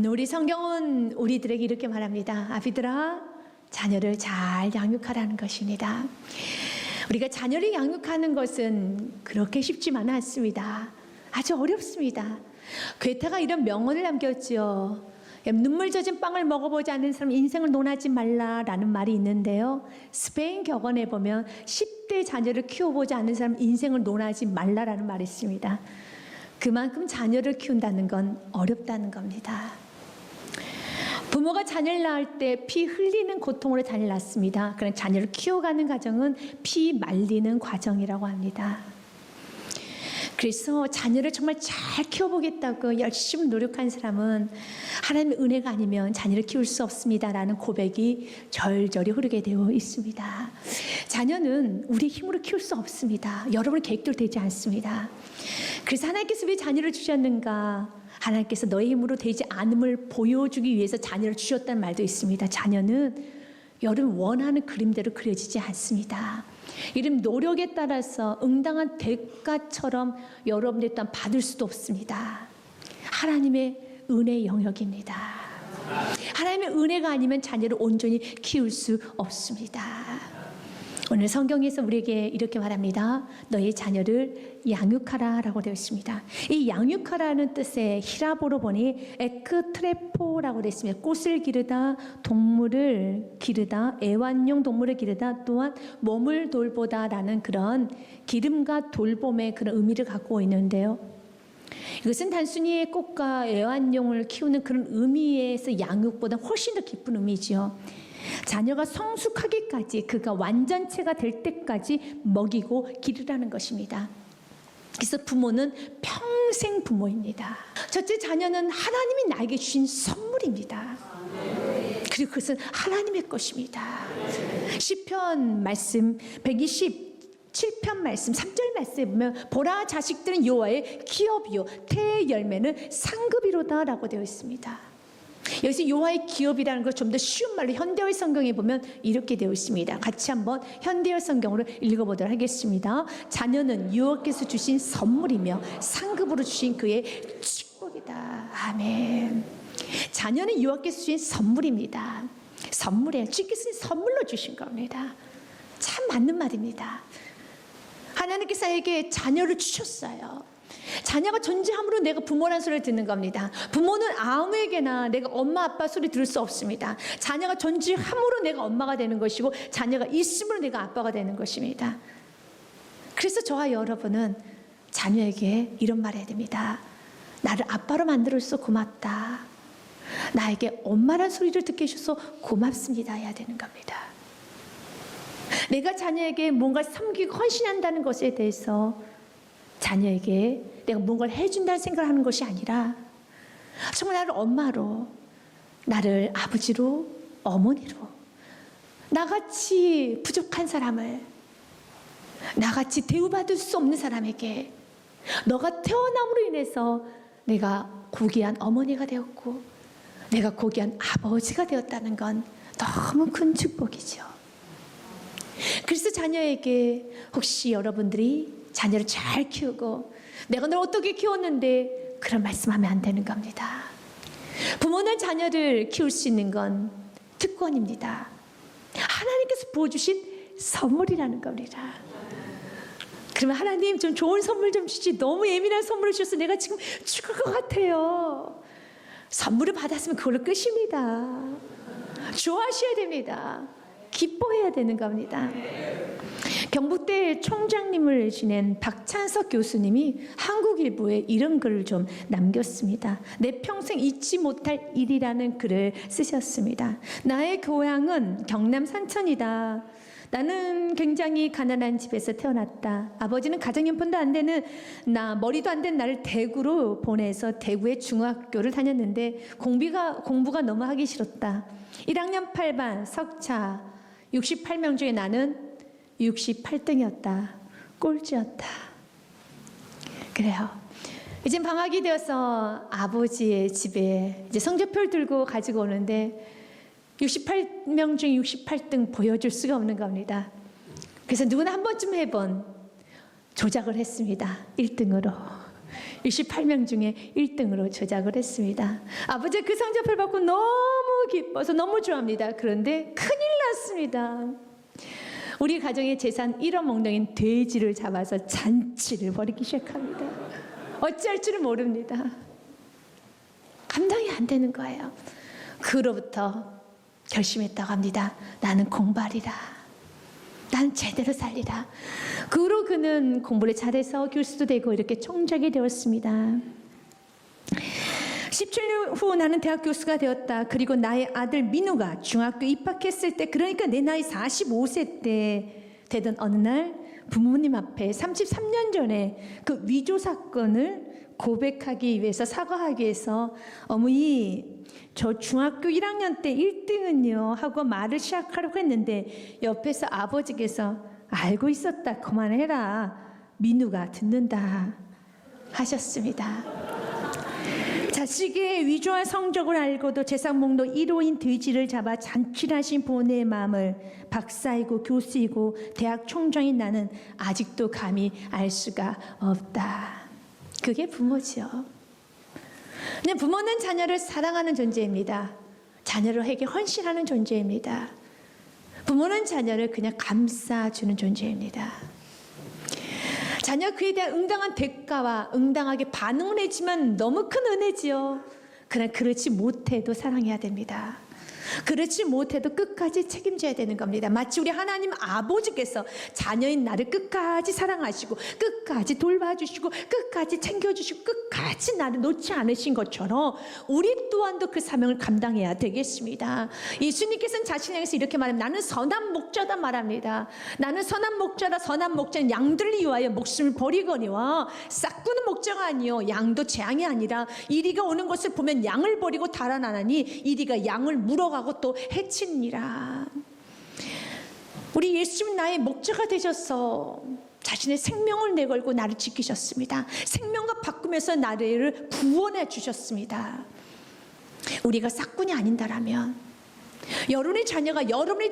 오늘 우리 성경은 우리들에게 이렇게 말합니다. 아비들아, 자녀를 잘 양육하라는 것입니다. 우리가 자녀를 양육하는 것은 그렇게 쉽지만은 않습니다. 아주 어렵습니다. 괴테가 이런 명언을 남겼죠. 눈물 젖은 빵을 먹어보지 않는 사람 인생을 논하지 말라라는 말이 있는데요. 스페인 격언에 보면 10대 자녀를 키워보지 않는 사람 인생을 논하지 말라라는 말이 있습니다. 그만큼 자녀를 키운다는 건 어렵다는 겁니다. 부모가 자녀를 낳을 때 피 흘리는 고통으로 자녀를 낳습니다. 그런 자녀를 키워가는 과정은 피 말리는 과정이라고 합니다. 그래서 자녀를 정말 잘 키워보겠다고 열심히 노력한 사람은 하나님의 은혜가 아니면 자녀를 키울 수 없습니다라는 고백이 절절히 흐르게 되어 있습니다. 자녀는 우리 힘으로 키울 수 없습니다. 여러분의 계획대로 되지 않습니다. 그래서 하나님께서 왜 자녀를 주셨는가? 하나님께서 너의 힘으로 되지 않음을 보여주기 위해서 자녀를 주셨다는 말도 있습니다. 자녀는 여러분 원하는 그림대로 그려지지 않습니다. 이런 노력에 따라서 응당한 대가처럼 여러분의 땅 받을 수도 없습니다. 하나님의 은혜의 영역입니다. 하나님의 은혜가 아니면 자녀를 온전히 키울 수 없습니다. 오늘 성경에서 우리에게 이렇게 말합니다. 너희 자녀를 양육하라 라고 되어 있습니다. 이 양육하라는 뜻의 히라보로 보니 에크트레포라고 되어 있습니다. 꽃을 기르다, 동물을 기르다, 애완용 동물을 기르다, 또한 몸을 돌보다 라는 그런 기름과 돌봄의 그런 의미를 갖고 있는데요. 이것은 단순히 꽃과 애완용을 키우는 그런 의미에서 양육보다 훨씬 더 깊은 의미죠. 자녀가 성숙하기까지, 그가 완전체가 될 때까지 먹이고 기르라는 것입니다. 그래서 부모는 평생 부모입니다. 첫째, 자녀는 하나님이 나에게 주신 선물입니다. 그리고 그것은 하나님의 것입니다. 시편 말씀 127편 말씀 3절 말씀에 보면 보라, 자식들은 여호와의 기업이요 태의 열매는 상급이로다 라고 되어 있습니다. 여기서 여호와의 기업이라는 걸 좀 더 쉬운 말로 현대어 성경에 보면 이렇게 되어 있습니다. 같이 한번 현대어 성경으로 읽어보도록 하겠습니다. 자녀는 여호와께서 주신 선물이며 상급으로 주신 그의 축복이다. 아멘. 자녀는 여호와께서 주신 선물입니다. 선물이에요. 주께서 선물로 주신 겁니다. 참 맞는 말입니다. 하나님께서 나에게 자녀를 주셨어요. 자녀가 존재함으로 내가 부모라는 소리를 듣는 겁니다. 부모는 아무에게나 내가 엄마 아빠 소리 들을 수 없습니다. 자녀가 존재함으로 내가 엄마가 되는 것이고 자녀가 있음으로 내가 아빠가 되는 것입니다. 그래서 저와 여러분은 자녀에게 이런 말 해야 됩니다. 나를 아빠로 만들어줘서 고맙다. 나에게 엄마란 소리를 듣게 해줘서 고맙습니다 해야 되는 겁니다. 내가 자녀에게 뭔가 섬기고 헌신한다는 것에 대해서 자녀에게 내가 뭔가를 해준다는 생각을 하는 것이 아니라 정말 나를 엄마로, 나를 아버지로, 어머니로, 나같이 부족한 사람을, 나같이 대우받을 수 없는 사람에게 너가 태어남으로 인해서 내가 고귀한 어머니가 되었고 내가 고귀한 아버지가 되었다는 건 너무 큰 축복이죠. 그래서 자녀에게 혹시 여러분들이 자녀를 잘 키우고 내가 널 어떻게 키웠는데 그런 말씀하면 안 되는 겁니다. 부모는 자녀를 키울 수 있는 건 특권입니다. 하나님께서 부어주신 선물이라는 겁니다. 그러면 하나님 좀 좋은 선물 좀 주시, 너무 예민한 선물을 주셔서 내가 지금 죽을 것 같아요. 선물을 받았으면 그걸로 끝입니다. 좋아하셔야 됩니다. 기뻐해야 되는 겁니다. 경북대 총장님을 지낸 박찬석 교수님이 한국일보에 이런 글을 좀 남겼습니다. 내 평생 잊지 못할 일이라는 글을 쓰셨습니다. 나의 고향은 경남 산천이다. 나는 굉장히 가난한 집에서 태어났다. 아버지는 가정형편도 안 되는 머리도 안 된 나를 대구로 보내서 대구의 중학교를 다녔는데 공부가 너무 하기 싫었다. 1학년 8반 석차 68명 중에 나는 68등이었다. 꼴찌였다. 그래요. 이제 방학이 되어서 아버지의 집에 이제 성적표를 들고 가지고 오는데 68명 중에 68등 보여줄 수가 없는 겁니다. 그래서 누구나 한 번쯤 해본 조작을 했습니다. 1등으로. 28명 중에 1등으로 저작을 했습니다. 아버지 그 성적표를 받고 너무 기뻐서 너무 좋아합니다. 그런데 큰일 났습니다. 우리 가정의 재산 1억 몽둥인 돼지를 잡아서 잔치를 벌이기 시작합니다. 어찌할 줄을 모릅니다. 감당이 안 되는 거예요. 그로부터 결심했다고 합니다. 나는 공부하리라. 나는 제대로 살리라. 그 후로 그는 공부를 잘해서 교수도 되고 이렇게 총장이 되었습니다. 17년 후 나는 대학 교수가 되었다. 그리고 나의 아들 민우가 중학교 입학했을 때, 그러니까 내 나이 45세 때 되던 어느 날 부모님 앞에 33년 전에 그 위조 사건을 고백하기 위해서, 사과하기 위해서 어머니 저 중학교 1학년 때 1등은요 하고 말을 시작하려고 했는데 옆에서 아버지께서 알고 있었다, 그만해라, 민우가 듣는다 하셨습니다. 자식의 위조한 성적을 알고도 재산 목록 1호인 돼지를 잡아 잔치를 하신 부모의 마음을 박사이고 교수이고 대학 총장인 나는 아직도 감히 알 수가 없다. 그게 부모죠. 그냥 부모는 자녀를 사랑하는 존재입니다. 자녀에게 헌신하는 존재입니다. 부모는 자녀를 그냥 감싸주는 존재입니다. 자녀 그에 대한 응당한 대가와 응당하게 반응을 해주면 너무 큰 은혜지요. 그러나 그렇지 못해도 사랑해야 됩니다. 그렇지 못해도 끝까지 책임져야 되는 겁니다. 마치 우리 하나님 아버지께서 자녀인 나를 끝까지 사랑하시고 끝까지 돌봐주시고 끝까지 챙겨주시고 끝까지 나를 놓지 않으신 것처럼 우리 또한도 그 사명을 감당해야 되겠습니다. 예수님께서는 자신을 향해서 이렇게 말합니다. 나는 선한 목자다 말합니다. 나는 선한 목자라. 선한 목자는 양들을 위하여 목숨을 버리거니와 싹구는 목자가 아니요 양도 재앙이 아니라 이리가 오는 것을 보면 양을 버리고 달아나나니 이리가 양을 물어가고 또 해치니라. 우리 예수님 나의 목자가 되셔서 자신의 생명을 내걸고 나를 지키셨습니다. 생명과 바꾸면서 나를 구원해 주셨습니다. 우리가 싹군이 아닌다라면, 여러분의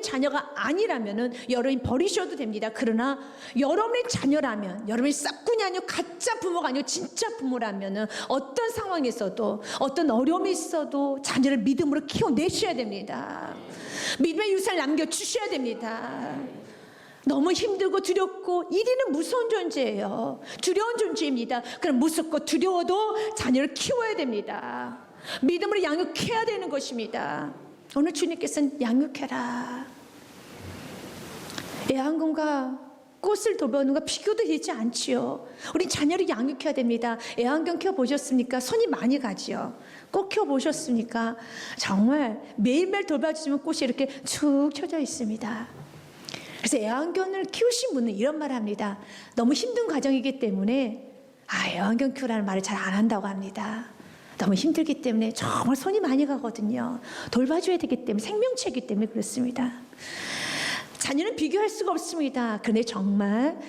자녀가 아니라면은 여러분이 버리셔도 됩니다. 그러나 여러분의 자녀라면, 여러분이 싹군이 아니고 가짜 부모가 아니고 진짜 부모라면은 어떤 상황에서도 어떤 어려움이 있어도 자녀를 믿음으로 키워내셔야 됩니다. 믿음의 유산을 남겨주셔야 됩니다. 너무 힘들고 두렵고 이리는 무서운 존재예요. 두려운 존재입니다. 그럼 무섭고 두려워도 자녀를 키워야 됩니다. 믿음으로 양육해야 되는 것입니다. 오늘 주님께서는 양육해라. 애완견과 꽃을 돌보는 거 비교도 되지 않지요. 우리 자녀를 양육해야 됩니다. 애완견 키워보셨습니까? 손이 많이 가지요. 꽃 키워보셨습니까? 정말 매일매일 돌봐주시면 꽃이 이렇게 축 펴져 있습니다. 그래서 애완견을 키우신 분은 이런 말을 합니다. 너무 힘든 과정이기 때문에 애완견 키우라는 말을 잘 안 한다고 합니다. 너무 힘들기 때문에 정말 손이 많이 가거든요. 돌봐줘야 되기 때문에, 생명체이기 때문에 그렇습니다. 자녀는 비교할 수가 없습니다. 그런데 정말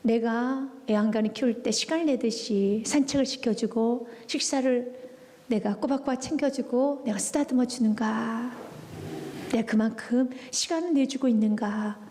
내가 애완견을 키울 때 시간을 내듯이 산책을 시켜주고 식사를 내가 꼬박꼬박 챙겨주고 내가 쓰다듬어 주는가, 내가 그만큼 시간을 내주고 있는가,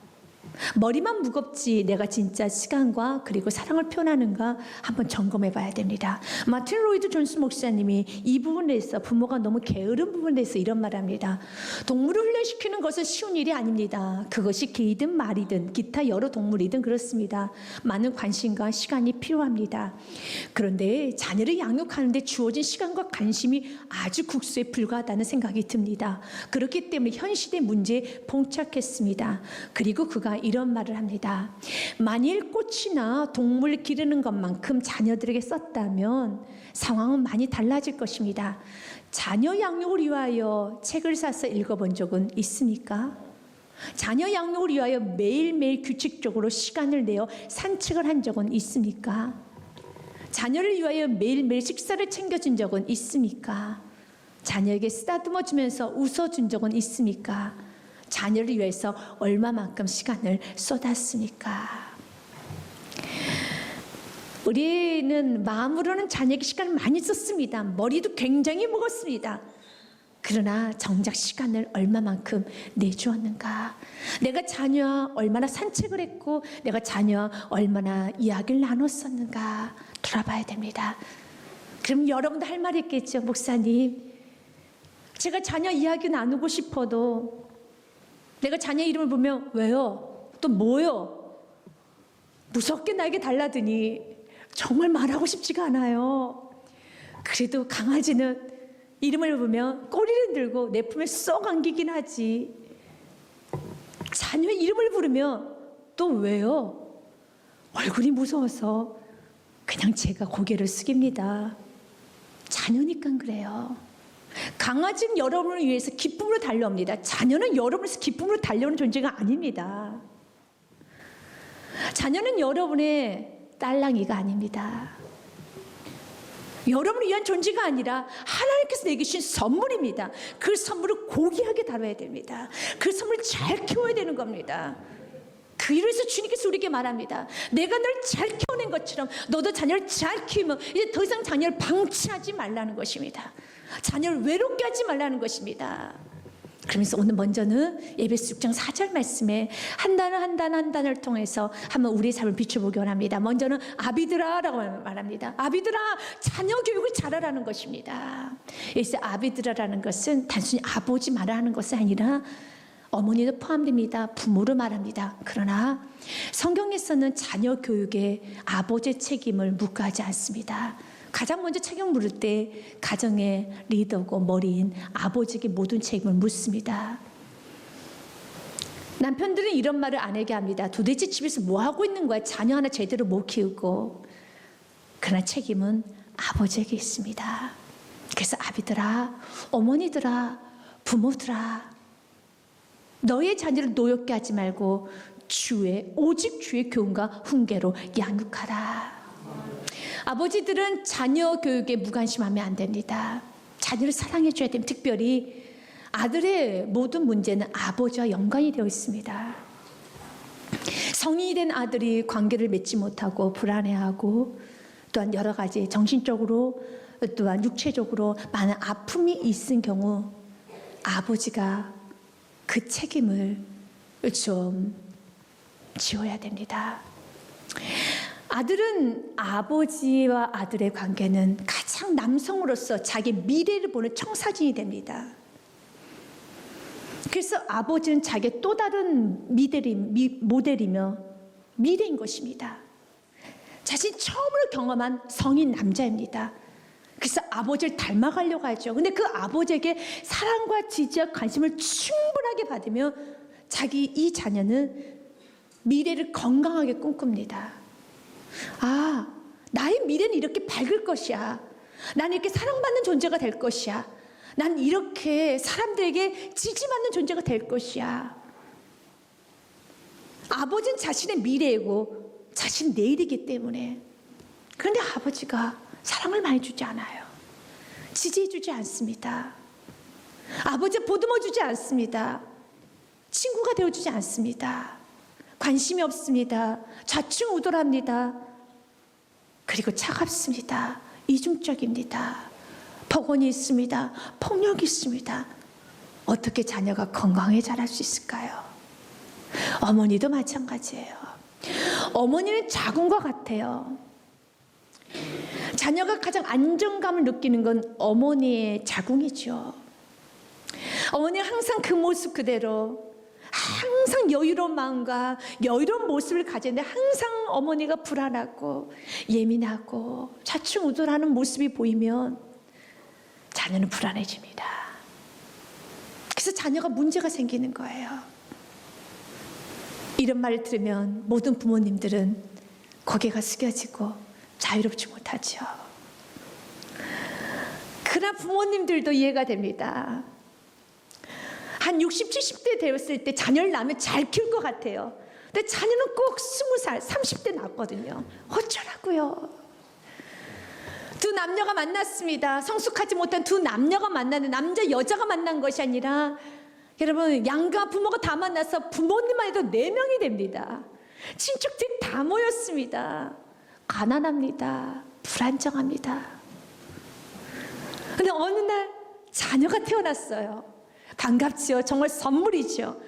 머리만 무겁지 내가 진짜 시간과 그리고 사랑을 표현하는가 한번 점검해 봐야 됩니다. 마틴 로이드 존스 목사님이 이 부분에 대해서, 부모가 너무 게으른 부분에 대해서 이런 말을 합니다. 동물을 훈련시키는 것은 쉬운 일이 아닙니다. 그것이 개이든 말이든 기타 여러 동물이든 그렇습니다. 많은 관심과 시간이 필요합니다. 그런데 자녀를 양육하는데 주어진 시간과 관심이 아주 국수에 불과하다는 생각이 듭니다. 그렇기 때문에 현 시대 문제에 봉착했습니다. 그리고 그가 이런 말을 합니다. 만일 꽃이나 동물 기르는 것만큼 자녀들에게 썼다면 상황은 많이 달라질 것입니다. 자녀 양육을 위하여 책을 사서 읽어본 적은 있습니까? 자녀 양육을 위하여 매일매일 규칙적으로 시간을 내어 산책을 한 적은 있습니까? 자녀를 위하여 매일매일 식사를 챙겨준 적은 있습니까? 자녀에게 쓰다듬어 주면서 웃어준 적은 있습니까? 자녀를 위해서 얼마만큼 시간을 쏟았습니까? 우리는 마음으로는 자녀에게 시간을 많이 썼습니다. 머리도 굉장히 먹었습니다. 그러나 정작 시간을 얼마만큼 내주었는가? 내가 자녀와 얼마나 산책을 했고 내가 자녀와 얼마나 이야기를 나눴었는가? 돌아봐야 됩니다. 그럼 여러분도 할 말이 있겠죠. 목사님, 제가 자녀 이야기 나누고 싶어도 내가 자녀 이름을 보면 왜요? 또 뭐요? 무섭게 나에게 달라드니 정말 말하고 싶지가 않아요. 그래도 강아지는 이름을 보면 꼬리를 들고 내 품에 쏙 안기긴 하지. 자녀의 이름을 부르면 또 왜요? 얼굴이 무서워서 그냥 제가 고개를 숙입니다. 자녀니까 그래요. 강아지는 여러분을 위해서 기쁨으로 달려옵니다. 자녀는 여러분을 위해서 기쁨으로 달려오는 존재가 아닙니다. 자녀는 여러분의 딸랑이가 아닙니다. 여러분을 위한 존재가 아니라 하나님께서 내게 주신 선물입니다. 그 선물을 고귀하게 다뤄야 됩니다. 그 선물을 잘 키워야 되는 겁니다. 그 일을 위해서 주님께서 우리에게 말합니다. 내가 널 잘 키워낸 것처럼 너도 자녀를 잘 키우면 이제 더 이상 자녀를 방치하지 말라는 것입니다. 자녀를 외롭게 하지 말라는 것입니다. 그러면서 오늘 먼저는 에베소 6장 4절 말씀에 한 단을 통해서 한번 우리의 삶을 비춰보기 원합니다. 먼저는 아비드라라고 말합니다. 아비드라, 자녀 교육을 잘하라는 것입니다. 여기서 아비드라라는 것은 단순히 아버지 말하는 것이 아니라 어머니도 포함됩니다. 부모를 말합니다. 그러나 성경에서는 자녀 교육에 아버지의 책임을 묵과하지 않습니다. 가장 먼저 책임을 물을 때 가정의 리더고 머리인 아버지에게 모든 책임을 묻습니다. 남편들은 이런 말을 아내에게 합니다. 도대체 집에서 뭐 하고 있는 거야? 자녀 하나 제대로 못 키우고. 그러나 책임은 아버지에게 있습니다. 그래서 아비들아, 어머니들아, 부모들아, 너의 자녀를 노엽게 하지 말고 오직 주의 교훈과 훈계로 양육하라. 아버지들은 자녀 교육에 무관심하면 안 됩니다. 자녀를 사랑해 줘야 됩니다. 특별히 아들의 모든 문제는 아버지와 연관이 되어 있습니다. 성인이 된 아들이 관계를 맺지 못하고 불안해하고 또한 여러 가지 정신적으로 또한 육체적으로 많은 아픔이 있은 경우 아버지가 그 책임을 좀 지어야 됩니다. 아들은 아버지와 아들의 관계는 가장 남성으로서 자기 미래를 보는 청사진이 됩니다. 그래서 아버지는 자기의 또 다른 모델이며 미래인 것입니다. 자신이 처음으로 경험한 성인 남자입니다. 그래서 아버지를 닮아가려고 하죠. 근데 그 아버지에게 사랑과 지지와 관심을 충분하게 받으면 이 자녀는 미래를 건강하게 꿈꿉니다. 아, 나의 미래는 이렇게 밝을 것이야. 난 이렇게 사랑받는 존재가 될 것이야. 난 이렇게 사람들에게 지지받는 존재가 될 것이야. 아버지는 자신의 미래이고 자신 내일이기 때문에. 그런데 아버지가 사랑을 많이 주지 않아요. 지지해 주지 않습니다. 아버지가 보듬어 주지 않습니다. 친구가 되어주지 않습니다. 관심이 없습니다. 좌충우돌합니다. 그리고 차갑습니다. 이중적입니다. 폭언이 있습니다. 폭력이 있습니다. 어떻게 자녀가 건강하게 자랄 수 있을까요? 어머니도 마찬가지예요. 어머니는 자궁과 같아요. 자녀가 가장 안정감을 느끼는 건 어머니의 자궁이죠. 어머니는 항상 그 모습 그대로 항상 여유로운 마음과 여유로운 모습을 가지는데 항상 어머니가 불안하고 예민하고 좌충우돌하는 모습이 보이면 자녀는 불안해집니다. 그래서 자녀가 문제가 생기는 거예요. 이런 말을 들으면 모든 부모님들은 고개가 숙여지고 자유롭지 못하죠. 그러나 부모님들도 이해가 됩니다. 한 60, 70대 되었을 때 자녀를 낳으면 잘 키울 것 같아요. 근데 자녀는 꼭 20살, 30대 낳거든요. 어쩌라고요? 두 남녀가 만났습니다. 성숙하지 못한 두 남녀가 만나는 남자, 여자가 만난 것이 아니라 여러분 양가 부모가 다 만나서 부모님만 해도 4명이 됩니다. 친척들이 다 모였습니다. 가난합니다. 불안정합니다. 근데 어느 날 자녀가 태어났어요. 반갑죠. 정말 선물이죠.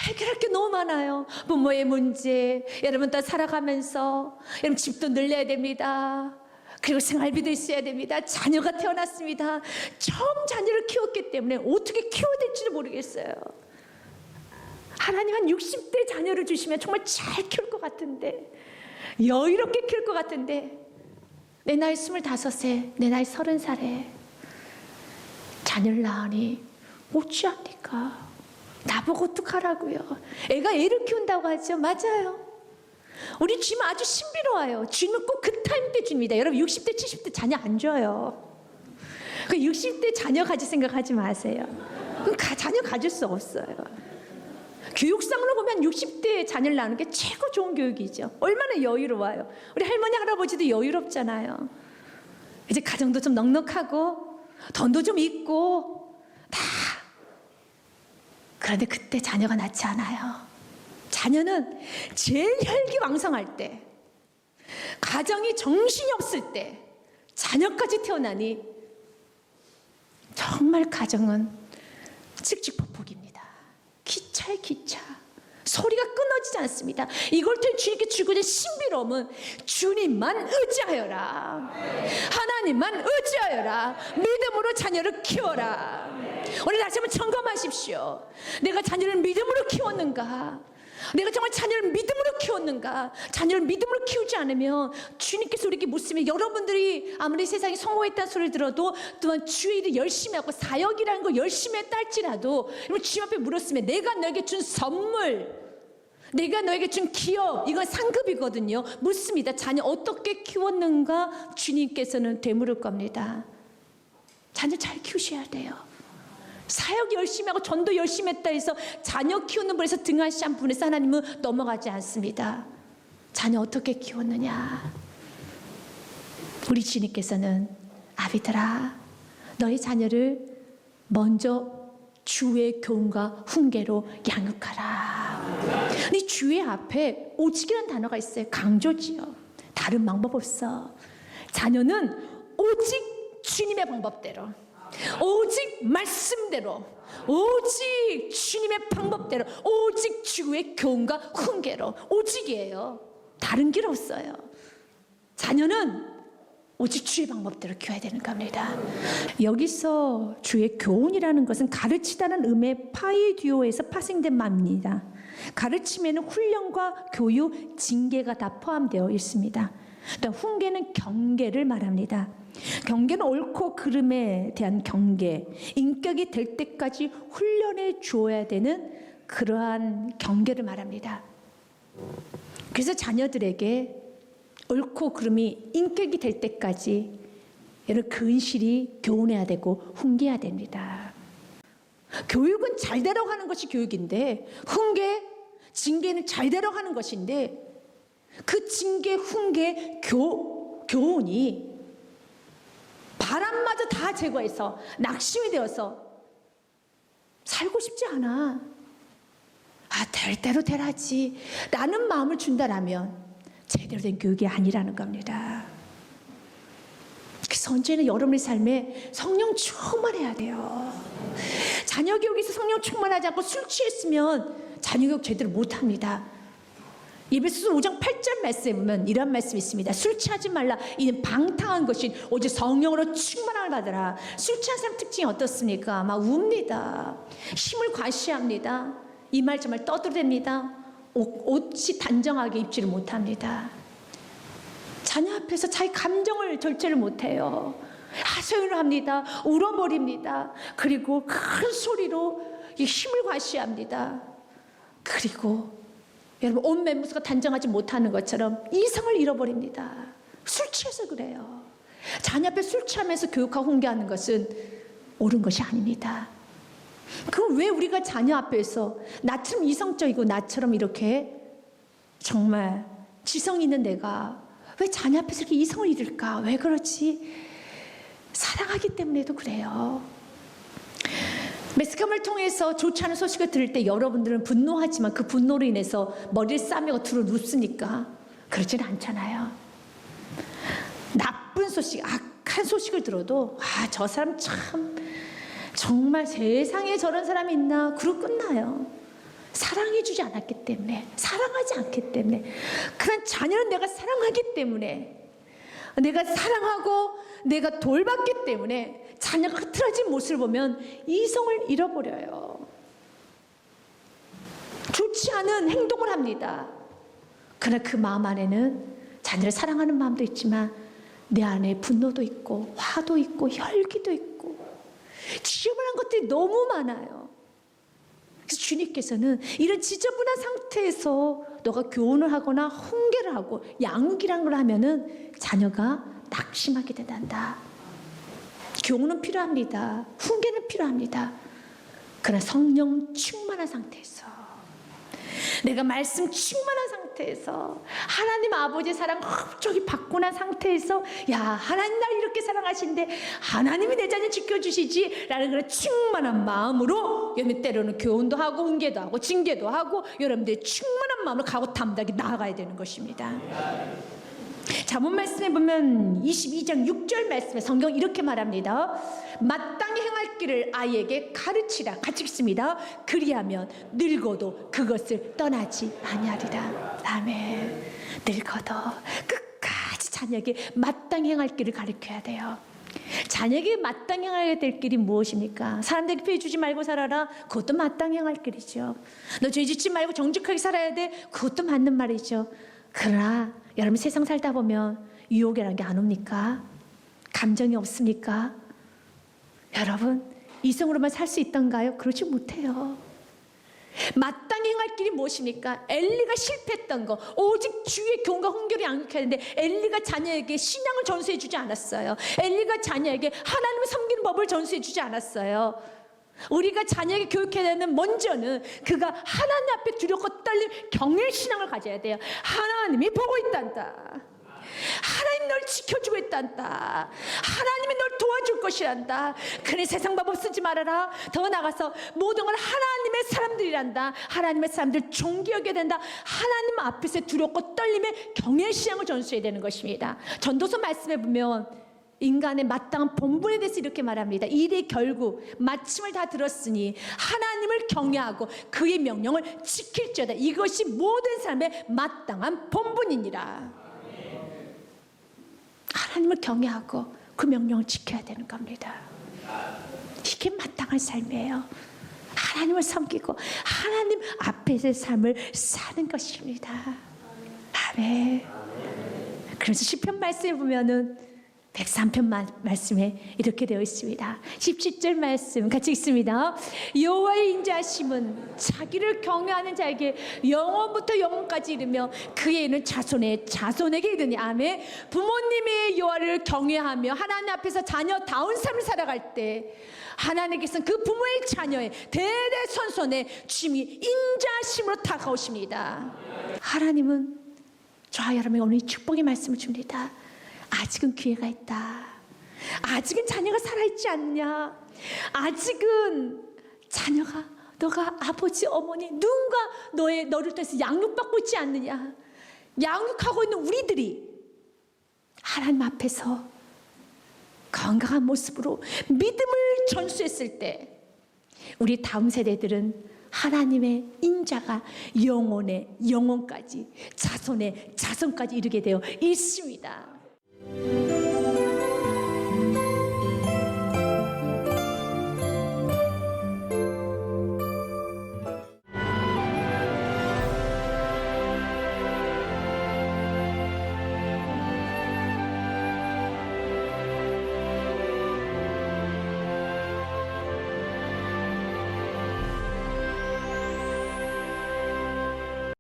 해결할 게 너무 많아요. 부모의 문제, 여러분 또 살아가면서 여러분 집도 늘려야 됩니다. 그리고 생활비도 있어야 됩니다. 자녀가 태어났습니다. 처음 자녀를 키웠기 때문에 어떻게 키워야 될지도 모르겠어요. 하나님 한 60대 자녀를 주시면 정말 잘 키울 것 같은데, 여유롭게 키울 것 같은데, 내 나이 25세, 내 나이 30살에 자녀를 낳으니 어찌합니까? 나보고 어떡하라고요? 애가 애를 키운다고 하죠. 맞아요. 우리 주님 아주 신비로워요. 주님은 꼭 그 타임 때 줍니다. 여러분 60대 70대 자녀 안 줘요. 그 60대 자녀 가질 생각하지 마세요. 그럼 자녀 가질 수 없어요. 교육상으로 보면 60대 자녀를 낳는 게 최고 좋은 교육이죠. 얼마나 여유로워요. 우리 할머니 할아버지도 여유롭잖아요. 이제 가정도 좀 넉넉하고 돈도 좀 있고 다. 그런데 그때 자녀가 낳지 않아요. 자녀는 제일 혈기왕성할 때, 가정이 정신이 없을 때 자녀까지 태어나니 정말 가정은 칙칙폭폭입니다. 기차에 기차, 소리가 끊어지지 않습니다. 이걸 통해 주님께 주고 있는 신비로움은 주님만 의지하여라, 하나님만 의지하여라, 믿음으로 자녀를 키워라. 오늘 다시 한번 점검하십시오. 내가 자녀를 믿음으로 키웠는가? 내가 정말 자녀를 믿음으로 키웠는가? 자녀를 믿음으로 키우지 않으면 주님께서 우리에게 묻으면, 여러분들이 아무리 세상에 성공했다는 소리를 들어도 또한 주의 일을 열심히 하고 사역이라는 거 열심히 했다 할지라도 주님 앞에 물었으면, 내가 너에게 준 선물, 내가 너에게 준 기업, 이건 상급이거든요. 묻습니다. 자녀 어떻게 키웠는가? 주님께서는 되물을 겁니다. 자녀 잘 키우셔야 돼요. 사역 열심히 하고 전도 열심히 했다 해서 자녀 키우는 분에서 등한시한 분에서 하나님은 넘어가지 않습니다. 자녀 어떻게 키웠느냐? 우리 주님께서는, 아비들아, 너희 자녀를 먼저 주의 교훈과 훈계로 양육하라. 근데 주의 앞에 오직이라는 단어가 있어요. 강조지요. 다른 방법 없어. 자녀는 오직 주님의 방법대로, 오직 말씀대로, 오직 주님의 방법대로, 오직 주의 교훈과 훈계로, 오직이에요. 다른 길 없어요. 자녀는 오직 주의 방법대로 키워야 되는 겁니다. 여기서 주의 교훈이라는 것은 가르치다는 음의 파이듀오에서 파생된 말입니다. 가르침에는 훈련과 교육, 징계가 다 포함되어 있습니다. 또 훈계는 경계를 말합니다. 경계는 옳고 그름에 대한 경계, 인격이 될 때까지 훈련해 주어야 되는 그러한 경계를 말합니다. 그래서 자녀들에게 옳고 그름이 인격이 될 때까지 여러분 근실히 교훈해야 되고 훈계해야 됩니다. 교육은 잘 되라고 하는 것이 교육인데, 훈계, 징계는 잘 되라고 하는 것인데, 그 징계, 훈계, 교훈이 바람마저 다 제거해서 낙심이 되어서 살고 싶지 않아. 될 대로 되라지 라는 마음을 준다라면 제대로 된 교육이 아니라는 겁니다. 그래서 언제나 여러분의 삶에 성령 충만해야 돼요. 자녀 교육에서 성령 충만하지 않고 술 취했으면 자녀 교육 제대로 못합니다. 에베소서 5장 8절 말씀에 보면 이런 말씀이 있습니다. 술 취하지 말라. 이는 방탕한 것이 오직 성령으로 충만함을 받으라. 술 취한 사람 특징이 어떻습니까? 막 웁니다. 힘을 과시합니다. 이 말 정말 떠들어댑니다. 옷이 단정하게 입지를 못합니다. 자녀 앞에서 자기 감정을 절제를 못해요. 하소연을 합니다. 울어버립니다. 그리고 큰 소리로 힘을 과시합니다. 그리고 여러분, 온 멤버스가 단정하지 못하는 것처럼 이성을 잃어버립니다. 술 취해서 그래요. 자녀 앞에 술 취하면서 교육하고 훈계하는 것은 옳은 것이 아닙니다. 그럼 왜 우리가 자녀 앞에서 나처럼 이성적이고 나처럼 이렇게 정말 지성 있는 내가 왜 자녀 앞에서 이렇게 이성을 잃을까? 왜 그렇지? 사랑하기 때문에도 그래요. 매스컴을 통해서 좋지 않은 소식을 들을 때 여러분들은 분노하지만 그 분노로 인해서 머리를 싸매고 들어 눕습니까? 그렇지는 않잖아요. 나쁜 소식, 악한 소식을 들어도 저 사람 참 정말 세상에 저런 사람이 있나? 그러고 끝나요. 사랑해주지 않았기 때문에, 사랑하지 않기 때문에, 그런 자녀는 내가 사랑하기 때문에, 내가 사랑하고 내가 돌봤기 때문에 자녀가 흐트러진 모습을 보면 이성을 잃어버려요. 좋지 않은 행동을 합니다. 그러나 그 마음 안에는 자녀를 사랑하는 마음도 있지만 내 안에 분노도 있고 화도 있고 혈기도 있고 지저분한 것들이 너무 많아요. 그래서 주님께서는 이런 지저분한 상태에서 너가 교훈을 하거나 훈계를 하고 양육이라는 걸 하면은 자녀가 낙심하게 된단다. 교훈은 필요합니다. 훈계는 필요합니다. 그러나 성령 충만한 상태에서, 내가 말씀 충만한 상태에서, 하나님 아버지의 사랑 흡족히 받고 난 상태에서, 야, 하나님 날 이렇게 사랑하시는데 하나님이 내 자녀 지켜주시지 라는 그런 충만한 마음으로, 여러분 때로는 교훈도 하고 훈계도 하고 징계도 하고 여러분들의 충만한 마음으로 가고 담대하게 나아가야 되는 것입니다. 잠언 말씀에 보면 22장 6절 말씀에 성경 이렇게 말합니다. 마땅히 행할 길을 아이에게 가르치라. 같이 읽습니다. 그리하면 늙어도 그것을 떠나지 아니하리라. 아멘. 늙어도 끝까지 자녀에게 마땅히 행할 길을 가르쳐야 돼요. 자녀에게 마땅히 행해야 될 길이 무엇입니까? 사람들에게 피해 주지 말고 살아라. 그것도 마땅히 행할 길이죠. 너 죄 짓지 말고 정직하게 살아야 돼. 그것도 맞는 말이죠. 그러나 여러분 세상 살다 보면 유혹이라는 게 안 옵니까? 감정이 없습니까? 여러분 이성으로만 살 수 있던가요? 그러지 못해요. 마땅히 행할 길이 무엇입니까? 엘리가 실패했던 거, 오직 주의 교훈과 훈계를 양육해야 하는데 엘리가 자녀에게 신앙을 전수해 주지 않았어요. 엘리가 자녀에게 하나님을 섬기는 법을 전수해 주지 않았어요. 우리가 자녀에게 교육해야 되는 먼저는 그가 하나님 앞에 두렵고 떨림 경외의 신앙을 가져야 돼요. 하나님이 보고 있단다. 하나님 널 지켜주고 있단다. 하나님이 널 도와줄 것이란다. 그래 세상 방법 쓰지 말아라. 더 나가서 모든 걸 하나님의 사람들이란다. 하나님의 사람들 존귀하게 된다. 하나님 앞에서 두렵고 떨림의 경외의 신앙을 전수해야 되는 것입니다. 전도서 말씀에 보면 인간의 마땅한 본분에 대해서 이렇게 말합니다. 일의 결국 마침을 다 들었으니 하나님을 경외하고 그의 명령을 지킬지어다. 이것이 모든 사람의 마땅한 본분이니라. 하나님을 경외하고 그 명령을 지켜야 되는 겁니다. 이게 마땅한 삶이에요. 하나님을 섬기고 하나님 앞에서의 삶을 사는 것입니다. 아멘. 그래서 시편 말씀에 보면은 103편 말씀에 이렇게 되어 있습니다. 17절 말씀 같이 읽습니다. 여호와의 인자하심은 자기를 경외하는 자에게 영원부터 영원까지 이르며 그의 이는 자손의 자손에게 이르니. 아멘. 부모님이 여호와를 경외하며 하나님 앞에서 자녀다운 삶을 살아갈 때 하나님께서는 그 부모의 자녀의 대대손손의 주님이 인자하심으로 다가오십니다. 하나님은 저와 여러분에게 오늘 이 축복의 말씀을 줍니다. 아직은 기회가 있다. 아직은 자녀가 살아있지 않냐. 아직은 자녀가 너가 아버지 어머니 누군가 너를 통해서 양육받고 있지 않느냐. 양육하고 있는 우리들이 하나님 앞에서 건강한 모습으로 믿음을 전수했을 때 우리 다음 세대들은 하나님의 인자가 영혼의 영혼까지 자손의 자손까지 이르게 되어 있습니다.